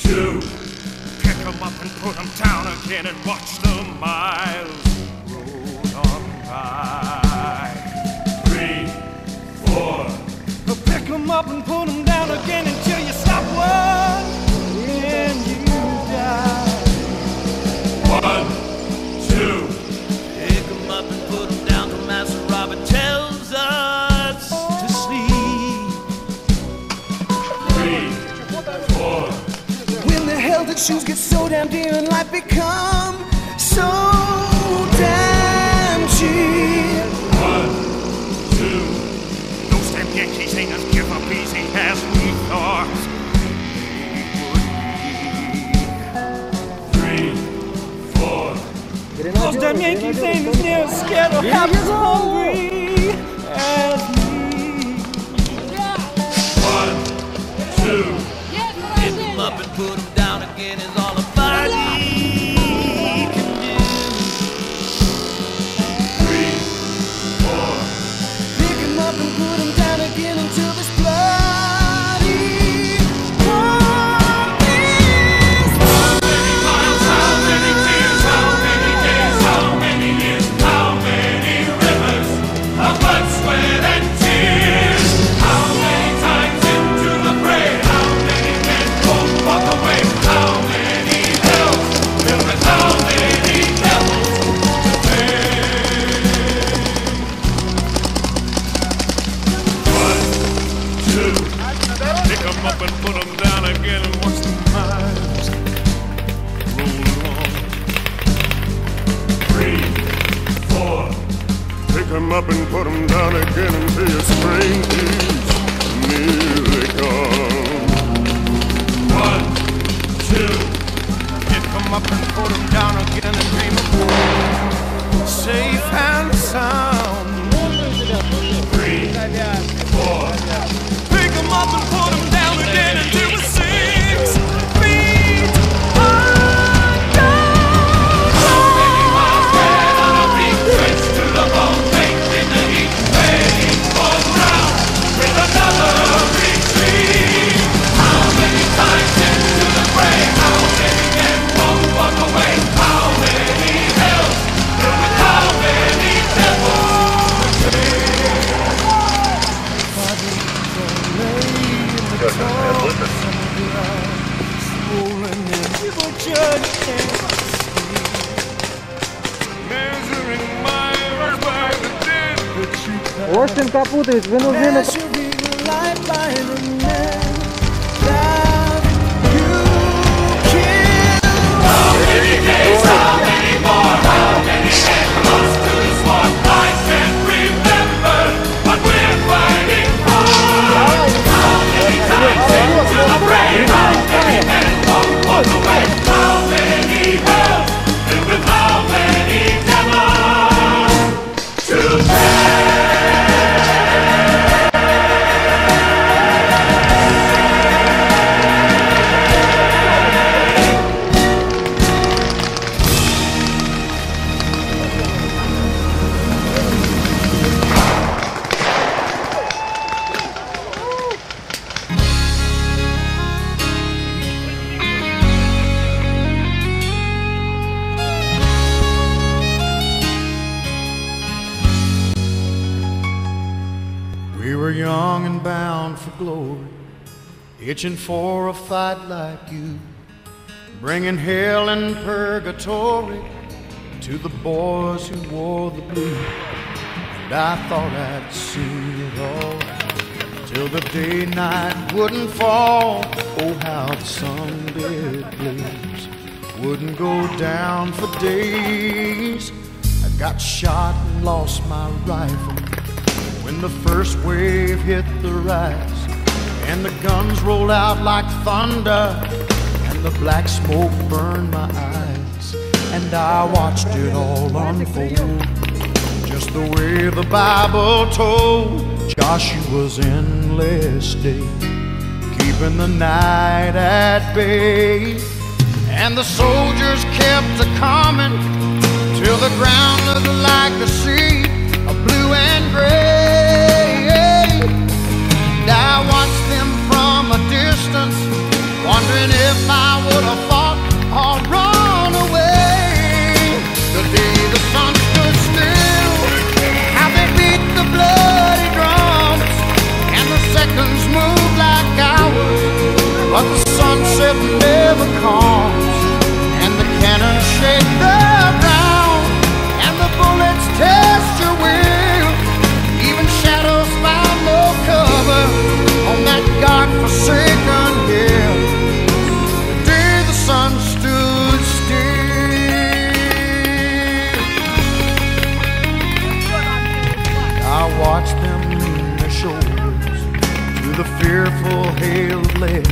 2. Pick 'em up and put 'em down again and watch the miles roll on by. 3, 4. Pick 'em up and put 'em down again until you stop worrying you die. 1, 2. Pick 'em up and put 'em down, the Master Robert tells us to sleep. 3, 4. When the held that shoes get so damn dear and life become so damn cheap. 1, 2. Those damn Yankees ain't as give up easy as we thought they would be. 3, 4. Those damn Yankees ain't as near scared or half as hungry as me. 1, 2. Pick 'em up and put 'em down again is all a body can do. 3, 4. Pick 'em up and put 'em down again until this bloody war is How many miles, how many tears, how many days, how many years, how many rivers of blood, sweat, and tears? How many times into the grave? How many men won't walk away? How many hells filled with how many devils to pay? 1, 2. Pick 'em up and put 'em down again and watch the miles roll on. 3, 4. Pick 'em up and put 'em down again until your spring is nearly gone. 1, 2. Pick 'em up and put 'em down again and dream of home, safe and sound. 3, 4. Pick 'em up and put 'em down again until we're 6 feet under. How many miles red on a beat, drenched to the bone, baked in the heat, waiting for ground with another retreat? How many times into the grave? How many men won't walk away? How many hells filled with how many devils to Остин Капутович, вы нужны на... We were young and bound for glory, itching for a fight like you, bringing hell and purgatory to the boys who wore the blue. And I thought I'd seen it all till the day night wouldn't fall. Oh, how the sun did blaze, wouldn't go down for days. I got shot and lost my rifle when the first wave hit the rise, and the guns rolled out like thunder, and the black smoke burned my eyes. And I watched it all unfold, just the way the Bible told. Joshua's endless day, keeping the night at bay, and the soldiers kept a-coming till the ground looked like a sea of blue and gray. And I watched them from a distance, wondering wondering if I would have fought or run away. The day the sun stood still, how they beat the bloody drums, and the seconds moved like hours, but the sunset never comes, and the cannons shake the ground, and the bullets test your will. Even shadows found no cover on that God-forsaken hill. The day the sun stood still, I watched them lean their shoulders to the fearful hail of lead,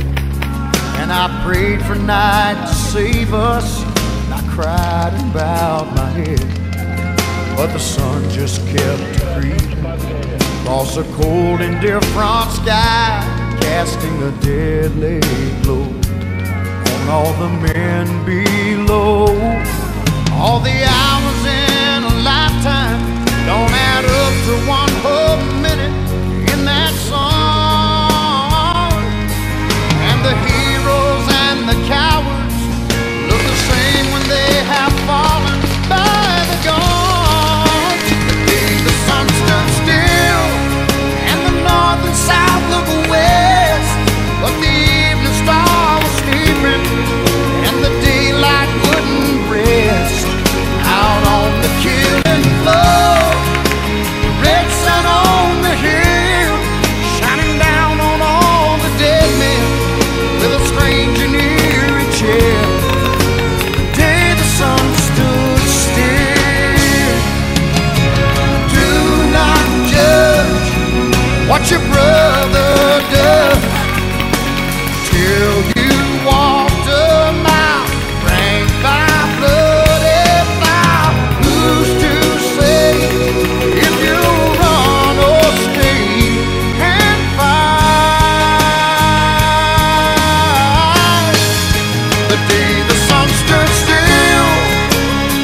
and I prayed for night to save us, and I cried and bowed my head, but the sun just kept creeping across a cold, indifferent sky, casting a deadly glow on all the men below. All the hours in a lifetime don't add up to one whole minute in that song, and the heroes and the cowards look the same when they have fallen by the guns. The day the sun stood still, and the north and south look west, but the evening star was sleeping, and the daylight wouldn't rest. Out on the killing floor, red sun on the hill, shining down on all the dead men with a strange and eerie chill. The day the sun stood still. Do not judge what your brother does till you walked a mile, ranked by bloody fire. Who's to say if you'll run or stay and fight? The day the sun stood still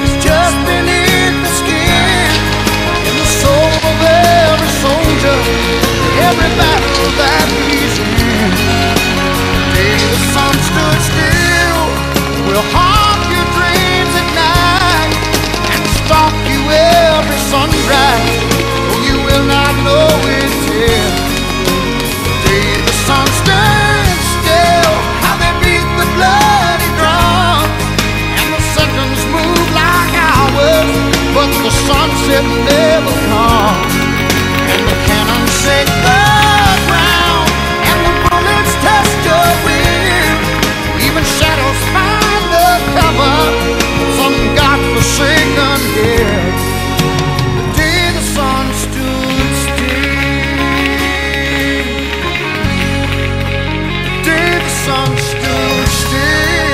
is just beneath the skin, in the soul of every soldier, every battle that he's in. The day the sun stood still will haunt your dreams at night and stalk you every sunrise, though you will not know it till the day the sun stands still. How they beat the bloody drum, and the seconds move like hours, but the sunset never comes, and the cannons shake the ground, and the bullets test your will. Even shadows find the cover of some God-forsaken hill. The day the sun stood still, the day the sun stood still,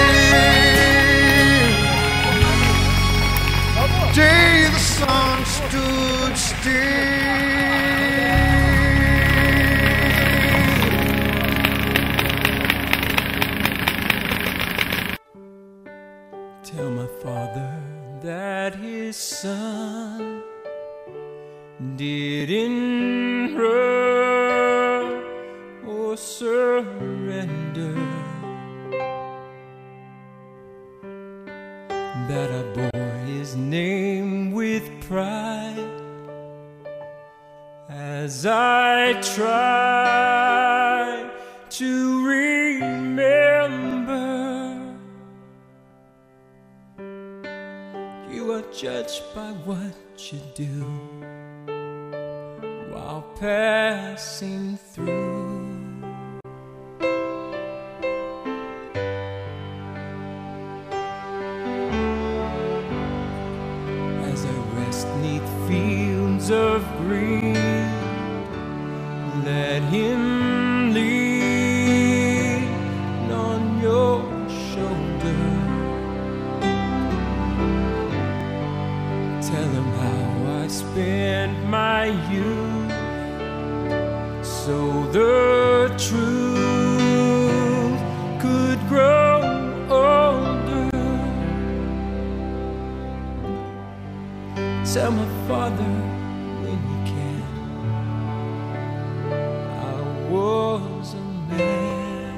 the day the sun stood still. Tell my father that his son didn't run or surrender, that I bore his name with pride as I try to remember. You are judged by what you do while passing through. As I rest 'neath fields of green, let him lean on your shoulder. Tell him how I spent my youth, so the truth could grow older. Tell my father when you can, I was a man.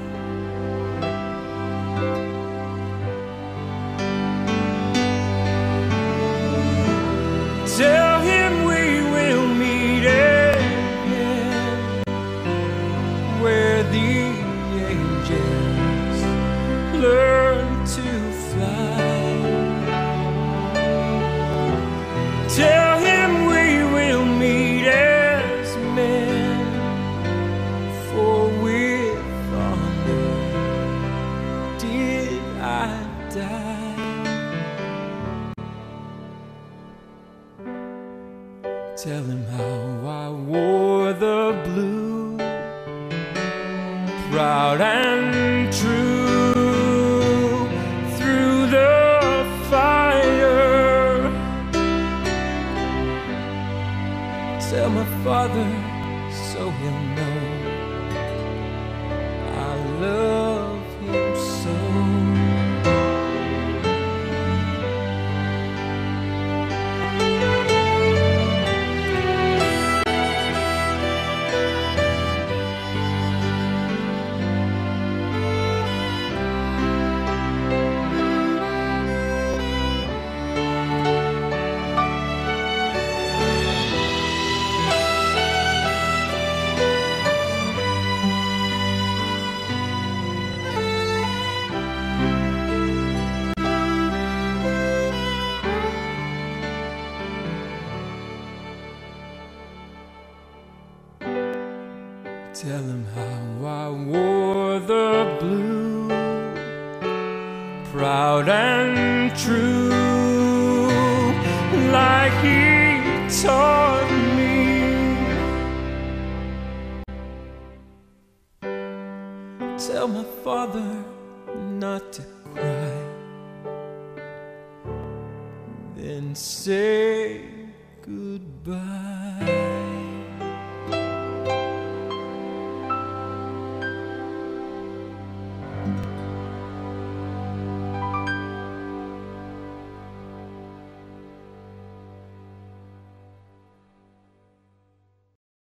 die. Tell him how I wore the blue, proud and true, through the fire. Tell my father so he'll know I love him so. Tell him how I wore the blue, proud and true, like he taught me. Tell my father not to cry, then say goodbye.